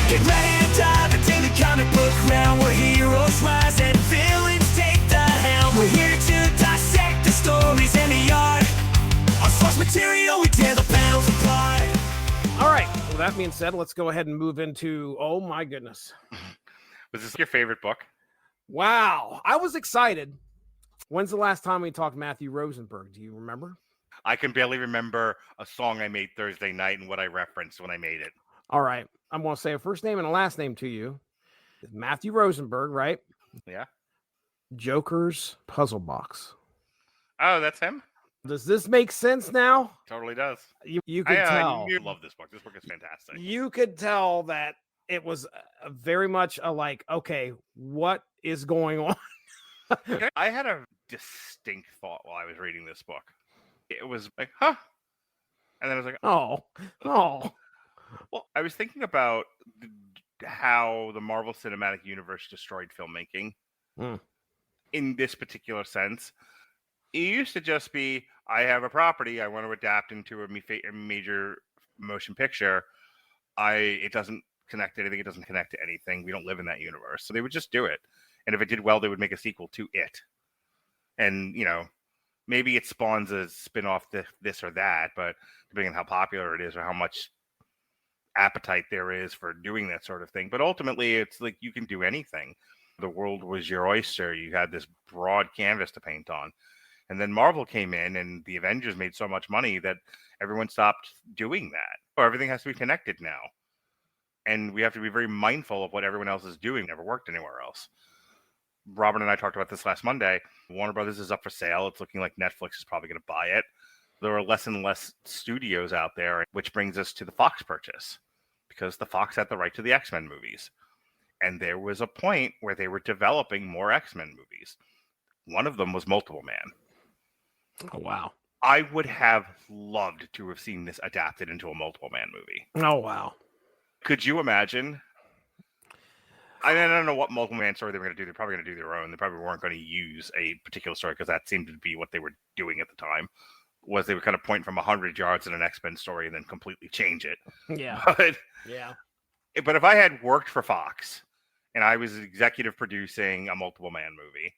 Get ready to dive into the comic book realm, where heroes rise and villains take the helm. We're here to dissect the stories and the art. Our source material, we tear the panels apart. All right, with that being said, let's go ahead and move into, oh my goodness. Was this your favorite book? Wow, I was excited. When's the last time we talked Matthew Rosenberg? Do you remember? I can barely remember a song I made Thursday night and what I referenced when I made it. All right, I'm going to say a first name and a last name to you. Matthew Rosenberg, right? Yeah. Joker's Puzzle Box. Oh, that's him? Does this make sense now? Totally does. You could tell. I love this book. This book is fantastic. You could tell that it was very much a like, okay, what is going on? I had a distinct thought while I was reading this book. It was like, huh? And then I was like, oh. Well, I was thinking about how the Marvel Cinematic Universe destroyed filmmaking. In this particular sense, it used to just be, I have a property I want to adapt into a major motion picture. It doesn't connect to anything. It doesn't connect to anything. We don't live in that universe. So they would just do it. And if it did well, they would make a sequel to it. And, maybe it spawns a spin-off this or that, but depending on how popular it is or how much appetite there is for doing that sort of thing. But ultimately, it's like you can do anything. The world was your oyster. You had this broad canvas to paint on. And then Marvel came in and the Avengers made so much money that everyone stopped doing that. So everything has to be connected now. And we have to be very mindful of what everyone else is doing. Never worked anywhere else. Robin and I talked about this last Monday. Warner Brothers is up for sale. It's looking like Netflix is probably going to buy it. There are less and less studios out there, which brings us to the Fox purchase, because the Fox had the right to the X-Men movies. And there was a point where they were developing more X-Men movies. One of them was Multiple Man. Oh, wow. I would have loved to have seen this adapted into a Multiple Man movie. Oh, wow. Could you imagine? I don't know what Multiple Man story they were going to do. They're probably going to do their own. They probably weren't going to use a particular story because that seemed to be what they were doing at the time. Was they would kind of point from 100 yards in an X-Men story and then completely change it. Yeah. But if I had worked for Fox and I was executive producing a Multiple Man movie,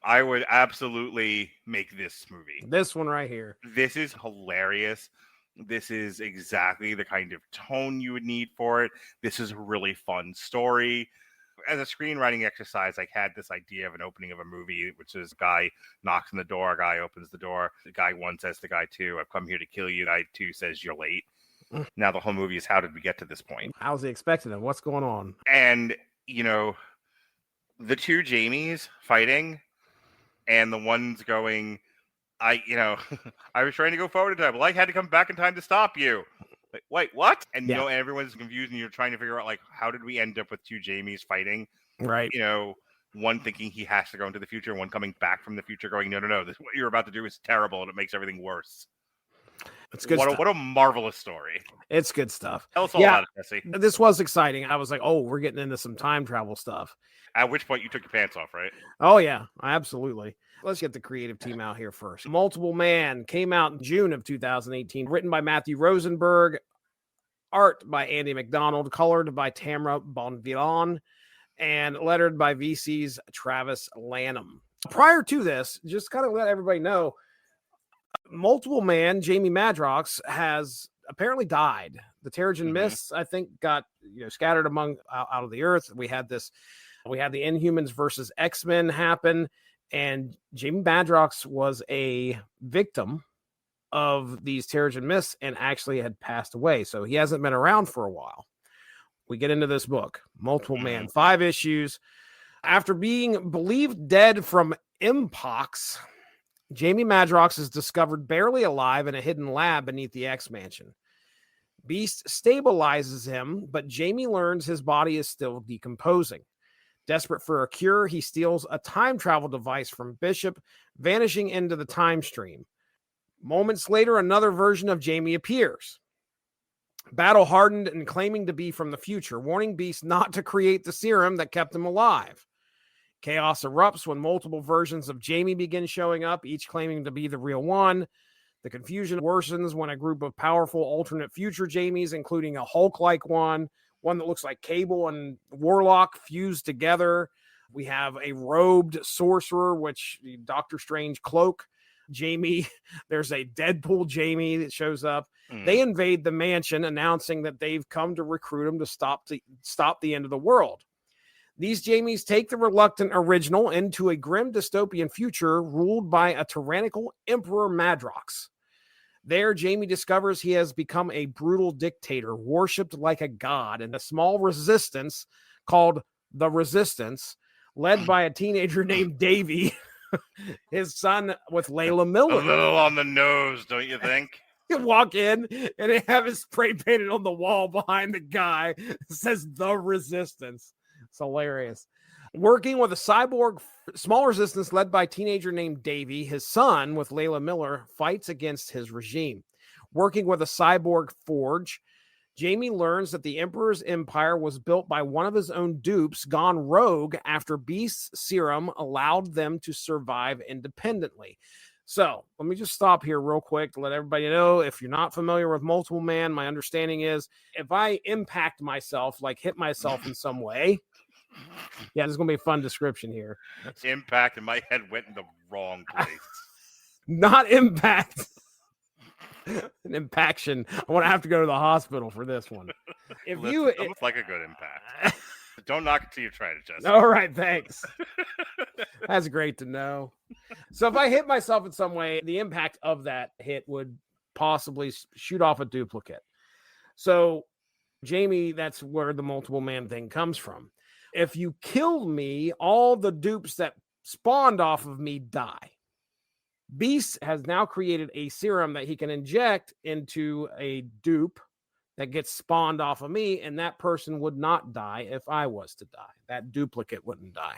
I would absolutely make this movie. This one right here. This is hilarious. This is exactly the kind of tone you would need for it. This is a really fun story. As a screenwriting exercise, I had this idea of an opening of a movie, which is a guy knocks on the door, a guy opens the door. The guy one says to guy two, I've come here to kill you. Guy two says, you're late. Now the whole movie is, how did we get to this point? How's he expecting it? What's going on? And, the two Jamies fighting and the one's going, I was trying to go forward in time. Well, I had to come back in time to stop you. Like, wait, what? And, everyone's confused and you're trying to figure out, like, how did we end up with two Jamies fighting? Right. One thinking he has to go into the future, one coming back from the future going, no, this, what you're about to do is terrible and it makes everything worse. It's good stuff. What a marvelous story. It's good stuff. Tell us all about it, Jesse. This was exciting. I was like, oh, we're getting into some time travel stuff. At which point you took your pants off, right? Oh, yeah, absolutely. Let's get the creative team out here first. Multiple Man came out in June of 2018, written by Matthew Rosenberg, art by Andy McDonald, colored by Tamara Bonvillain, and lettered by VC's Travis Lanham. Prior to this, just kind of let everybody know, Multiple Man, Jamie Madrox, has apparently died. The Terrigen Mists, I think, got scattered out of the earth. We had the Inhumans versus X-Men happen, and Jamie Madrox was a victim of these Terrigen Mists and actually had passed away. So he hasn't been around for a while. We get into this book, Multiple Man, 5 issues. After being believed dead from Mpox, Jamie Madrox is discovered barely alive in a hidden lab beneath the X-Mansion. Beast stabilizes him, but Jamie learns his body is still decomposing. Desperate for a cure, he steals a time travel device from Bishop, vanishing into the time stream. Moments later, another version of Jamie appears, battle-hardened and claiming to be from the future, warning Beast not to create the serum that kept him alive. Chaos erupts when multiple versions of Jamie begin showing up, each claiming to be the real one. The confusion worsens when a group of powerful alternate future Jamies, including a Hulk-like one, one that looks like Cable and Warlock fused together. We have a robed sorcerer, which Doctor Strange cloak. Jamie, there's a Deadpool Jamie that shows up. They invade the mansion, announcing that they've come to recruit him to stop the end of the world. These Jamies take the reluctant original into a grim dystopian future ruled by a tyrannical Emperor Madrox. There, Jamie discovers he has become a brutal dictator, worshipped like a god, and a small resistance called the Resistance, led by a teenager named Davy, his son with Layla Miller. A little on the nose, don't you think? You walk in and they have it spray painted on the wall behind the guy. It says the Resistance. It's hilarious. Working with a cyborg small resistance led by a teenager named Davy, his son with Layla Miller fights against his regime. Working with a cyborg forge, Jamie learns that the Emperor's empire was built by one of his own dupes gone rogue after Beast's serum allowed them to survive independently. So let me just stop here real quick to let everybody know, if you're not familiar with Multiple Man, my understanding is if I impact myself, like hit myself in some way, yeah, this is going to be a fun description here. Impact, and my head went in the wrong place. Not impact. An impaction. I want to have to go to the hospital for this one. If Listen, you, it looks like a good impact. Don't knock it till you try it, Justin. all right, thanks. That's great to know. So if I hit myself in some way, the impact of that hit would possibly shoot off a duplicate. So Jamie, that's where the Multiple Man thing comes from. If you kill me, all the dupes that spawned off of me die. Beast has now created a serum that he can inject into a dupe that gets spawned off of me, and that person would not die if I was to die. That duplicate wouldn't die.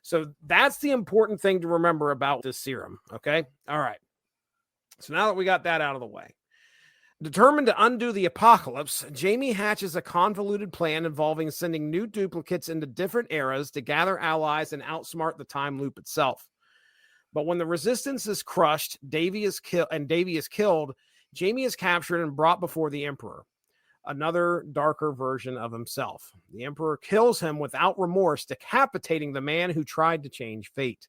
So that's the important thing to remember about this serum, okay? All right. So now that we got that out of the way, determined to undo the apocalypse, Jamie hatches a convoluted plan involving sending new duplicates into different eras to gather allies and outsmart the time loop itself. But when the resistance is crushed, Davy is killed, Jamie is captured and brought before the Emperor, another darker version of himself. The Emperor kills him without remorse, decapitating the man who tried to change fate.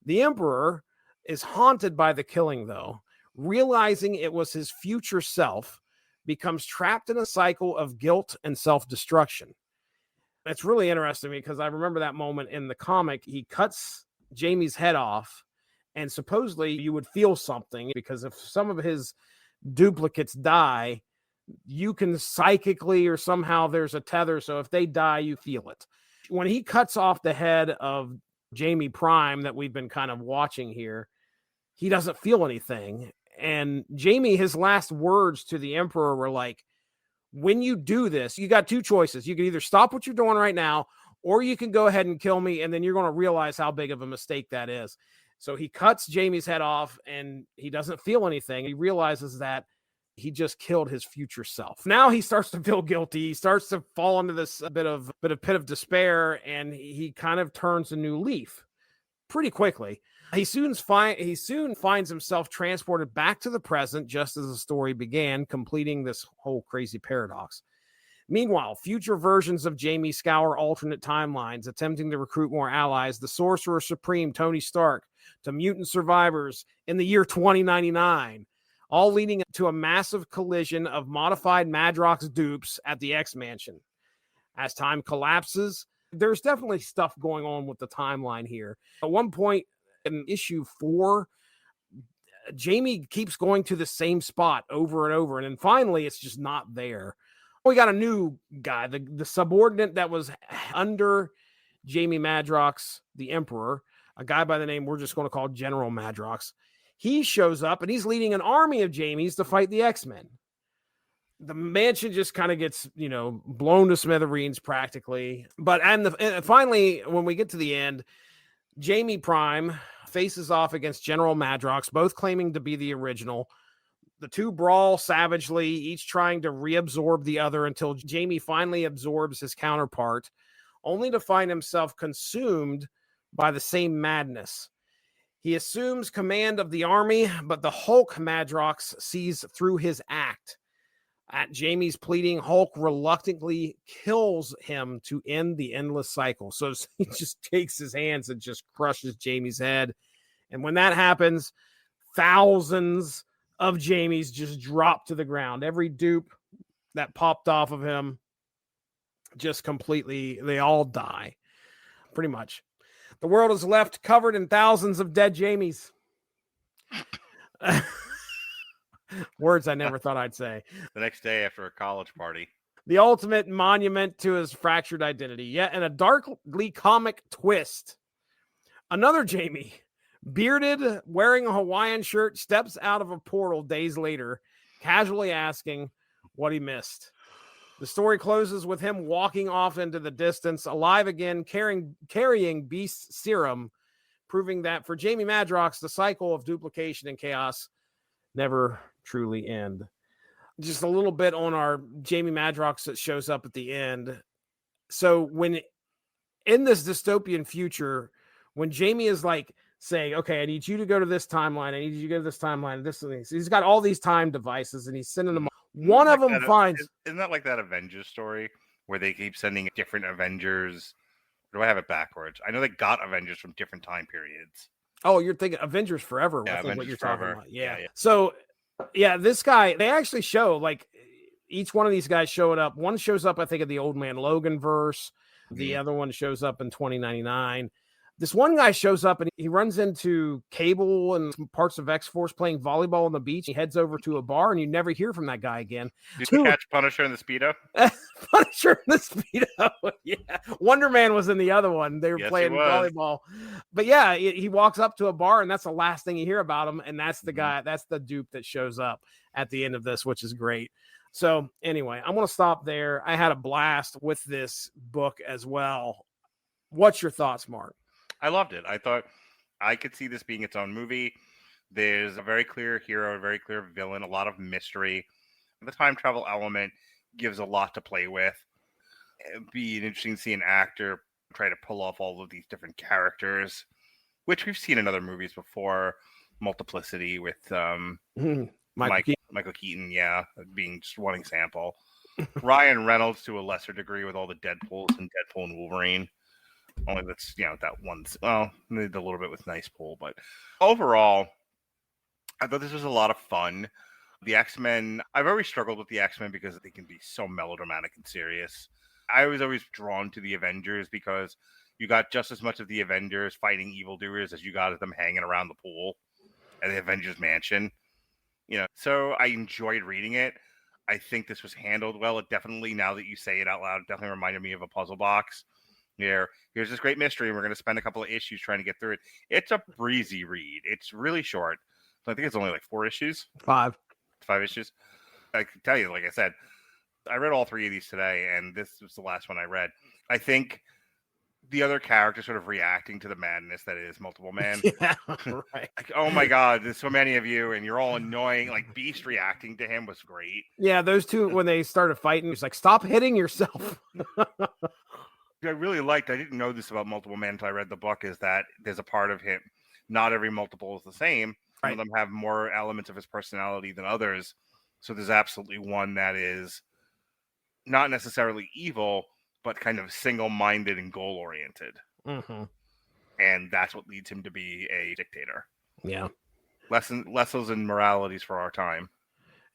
The Emperor is haunted by the killing, though, realizing it was his future self, becomes trapped in a cycle of guilt and self-destruction. It's really interesting because I remember that moment in the comic. He cuts Jamie's head off, and supposedly you would feel something, because if some of his duplicates die, you can psychically or somehow there's a tether. So if they die, you feel it. When he cuts off the head of Jamie Prime that we've been kind of watching here, he doesn't feel anything. And Jamie, his last words to the Emperor were like, when you do this, you got two choices. You can either stop what you're doing right now, or you can go ahead and kill me, and then you're going to realize how big of a mistake that is. So he cuts Jamie's head off, and he doesn't feel anything. He realizes that he just killed his future self. Now he starts to feel guilty. He starts to fall into this pit of despair, and he kind of turns a new leaf pretty quickly. He soon finds himself transported back to the present, just as the story began, completing this whole crazy paradox. Meanwhile, future versions of Jamie scour alternate timelines, attempting to recruit more allies. The Sorcerer Supreme, Tony Stark, to mutant survivors in the year 2099, all leading to a massive collision of modified Madrox dupes at the X-Mansion. As time collapses, there's definitely stuff going on with the timeline here. At one point in issue 4, Jamie keeps going to the same spot over and over, and then finally it's just not there. We got a new guy, the subordinate that was under Jamie Madrox, the Emperor, a guy by the name we're just going to call General Madrox. He shows up, and he's leading an army of Jamies to fight the X-Men. The mansion just kind of gets, blown to smithereens practically. But finally, when we get to the end, Jamie Prime faces off against General Madrox, both claiming to be the original. The two brawl savagely, each trying to reabsorb the other until Jamie finally absorbs his counterpart, only to find himself consumed by the same madness. He assumes command of the army, but the Hulk Madrox sees through his act. At Jamie's pleading, Hulk reluctantly kills him to end the endless cycle. So he just takes his hands and just crushes Jamie's head. And when that happens, thousands of Jamies just drop to the ground. Every dupe that popped off of him just completely, they all die. Pretty much. The world is left covered in thousands of dead Jamies. Words I never thought I'd say. The next day after a college party. The ultimate monument to his fractured identity. Yet in a darkly comic twist, another Jamie, bearded, wearing a Hawaiian shirt, steps out of a portal days later, casually asking what he missed. The story closes with him walking off into the distance, alive again, carrying Beast's serum, proving that for Jamie Madrox, the cycle of duplication and chaos never truly end. Just a little bit on our Jamie Madrox that shows up at the end. So when in this dystopian future, when Jamie is like saying, okay, I need you to go to this timeline, I need you to go to this timeline, this and this. He's got all these time devices and he's sending them. One of them finds. Isn't that like that Avengers story where they keep sending different Avengers? Or do I have it backwards? I know they got Avengers from different time periods. Oh, you're thinking Avengers Forever. Yeah, I think Avengers what you're Forever. talking about. Yeah. Yeah. So, yeah, this guy, they actually show like each one of these guys showing up. One shows up, I think, in the Old Man Logan verse. The other one shows up in 2099. This one guy shows up and he runs into Cable and some parts of X-Force playing volleyball on the beach. He heads over to a bar and you never hear from that guy again. Did you catch Punisher in the Speedo? Punisher in the Speedo. Yeah. Wonder Man was in the other one. They were playing volleyball. But yeah, he walks up to a bar and that's the last thing you hear about him. And that's the guy, that's the dupe that shows up at the end of this, which is great. So anyway, I'm going to stop there. I had a blast with this book as well. What's your thoughts, Mark? I loved it. I thought I could see this being its own movie. There's a very clear hero, a very clear villain, a lot of mystery. The time travel element gives a lot to play with. It'd be interesting to see an actor try to pull off all of these different characters, which we've seen in other movies before. Multiplicity with Michael Keaton, yeah, being just one example. Ryan Reynolds to a lesser degree with all the Deadpools and Deadpool and Wolverine. Only that's, that one's, well, maybe a little bit with Nice Pool, but overall, I thought this was a lot of fun. The X-Men, I've always struggled with the X-Men because they can be so melodramatic and serious. I was always drawn to the Avengers because you got just as much of the Avengers fighting evildoers as you got of them hanging around the pool at the Avengers Mansion. So I enjoyed reading it. I think this was handled well. It definitely, now that you say it out loud, definitely reminded me of a puzzle box. Here's this great mystery, and we're going to spend a couple of issues trying to get through it. It's a breezy read. It's really short. So I think it's only like 4 issues. 5 issues. I can tell you, like I said, I read all 3 of these today, and this was the last one I read. I think the other character sort of reacting to the madness that is Multiple Man. Yeah, right. Like, oh my God, there's so many of you, and you're all annoying. Like, Beast reacting to him was great. Yeah, those two, when they started fighting, he's like, stop hitting yourself. I really liked, I didn't know this about Multiple Man until I read the book, is that there's a part of him, not every multiple is the same. Some of them have more elements of his personality than others. So there's absolutely one that is not necessarily evil, but kind of single-minded and goal-oriented. Mm-hmm. And that's what leads him to be a dictator. Yeah. Lessons and moralities for our time.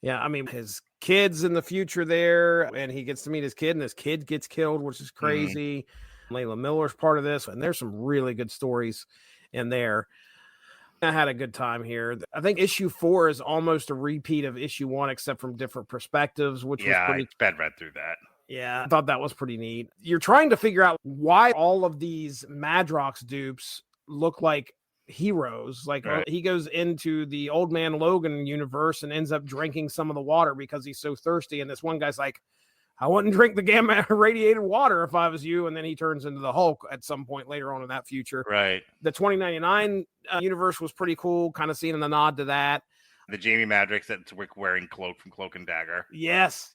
Yeah, I mean, his kid's in the future there, and he gets to meet his kid, and his kid gets killed, which is crazy. Layla Miller's part of this, and there's some really good stories in there. I had a good time here. I think issue 4 is almost a repeat of issue 1, except from different perspectives, which was pretty... I sped read through that. Yeah, I thought that was pretty neat. You're trying to figure out why all of these Madrox dupes look like heroes. Like he goes into the Old Man Logan universe and ends up drinking some of the water because he's so thirsty. And this one guy's like, I wouldn't drink the gamma radiated water if I was you. And then he turns into the Hulk at some point later on in that future. Right. The 2099 universe was pretty cool, kind of seeing a nod to that. The Jamie Madrox that's wearing Cloak from Cloak and Dagger. Yes.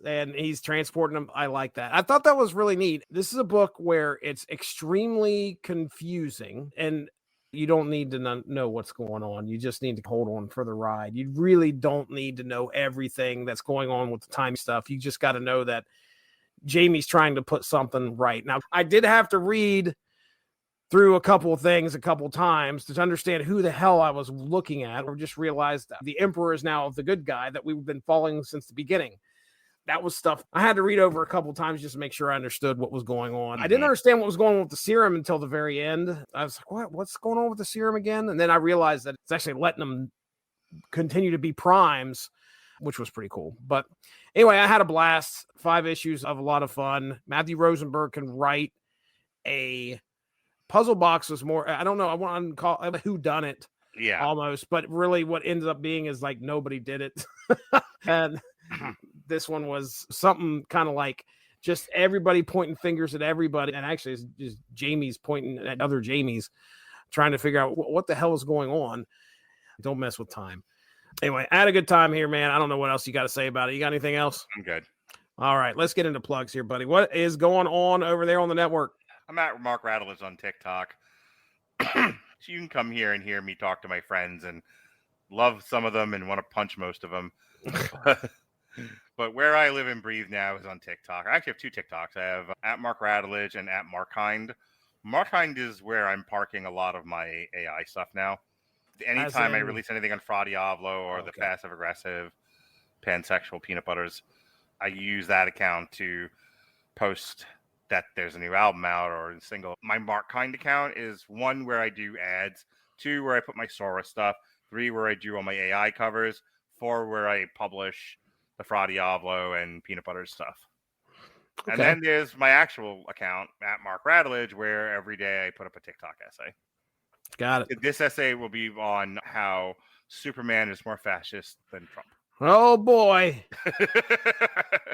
And he's transporting them. I like that. I thought that was really neat. This is a book where it's extremely confusing. And You don't need to know what's going on. You just need to hold on for the ride. You really don't need to know everything that's going on with the time stuff. You just got to know that Jamie's trying to put something right. Now, I did have to read through a couple of things a couple of times to understand who the hell I was looking at, or just realized that the Emperor is now the good guy that we've been following since the beginning. That was stuff I had to read over a couple of times just to make sure I understood what was going on. I didn't understand what was going on with the serum until the very end. I was like, what's going on with the serum again? And then I realized that it's actually letting them continue to be primes, which was pretty cool. But anyway, I had a blast. 5 issues of a lot of fun. Matthew Rosenberg can write a puzzle box. Was more, I don't know, I want to call it who done it. Yeah. Almost. But really what ended up being is like nobody did it. And this one was something kind of like just everybody pointing fingers at everybody. And actually it's just Jamie's pointing at other Jamies, trying to figure out what the hell is going on. Don't mess with time. Anyway, I had a good time here, man. I don't know what else you got to say about it. You got anything else? I'm good. All right, let's get into plugs here, buddy. What is going on over there on the network? I'm at Mark Radulich on TikTok. So you can come here and hear me talk to my friends and love some of them and want to punch most of them. But where I live and breathe now is on TikTok. I actually have 2 TikToks. I have at Mark Radulich and at Markhind. Markhind is where I'm parking a lot of my AI stuff now. Anytime I release anything on Fra Diavolo or the passive-aggressive pansexual peanut butters, I use that account to post that there's a new album out or a single. My Markhind account is 1 where I do ads, 2 where I put my Sora stuff, 3 where I do all my AI covers, 4 where I publish the Fra Diavolo and peanut butter stuff. Okay. And then there's my actual account at Mark Radulich, where every day I put up a TikTok essay. Got it. This essay will be on how Superman is more fascist than Trump. Oh boy.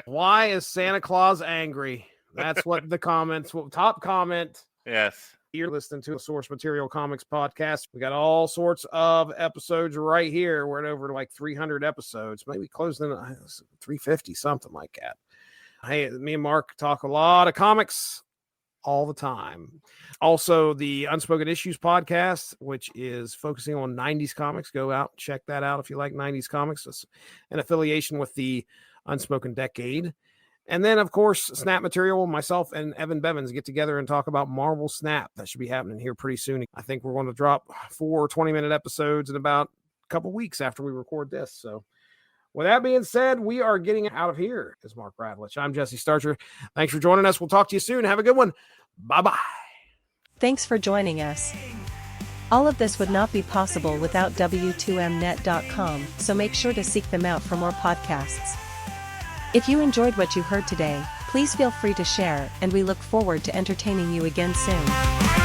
Why is Santa Claus angry? That's what the comments, top comment. Yes. You're listening to a Source Material Comics podcast. We got all sorts of episodes right here. We're at over like 300 episodes, maybe close in 350, something like that. Hey, me and Mark talk a lot of comics all the time. Also, the Unspoken Issues podcast, which is focusing on 90s comics. Go out and check that out if you like 90s comics. It's an affiliation with the Unspoken Decade. And then, of course, Snap Material, myself and Evan Bevins get together and talk about Marvel Snap. That should be happening here pretty soon. I think we're going to drop 4 20-minute episodes in about a couple weeks after we record this. So with that being said, we are getting out of here. As Mark Radulich, I'm Jesse Starcher. Thanks for joining us. We'll talk to you soon. Have a good one. Bye-bye. Thanks for joining us. All of this would not be possible without W2Mnet.com, so make sure to seek them out for more podcasts. If you enjoyed what you heard today, please feel free to share, and we look forward to entertaining you again soon.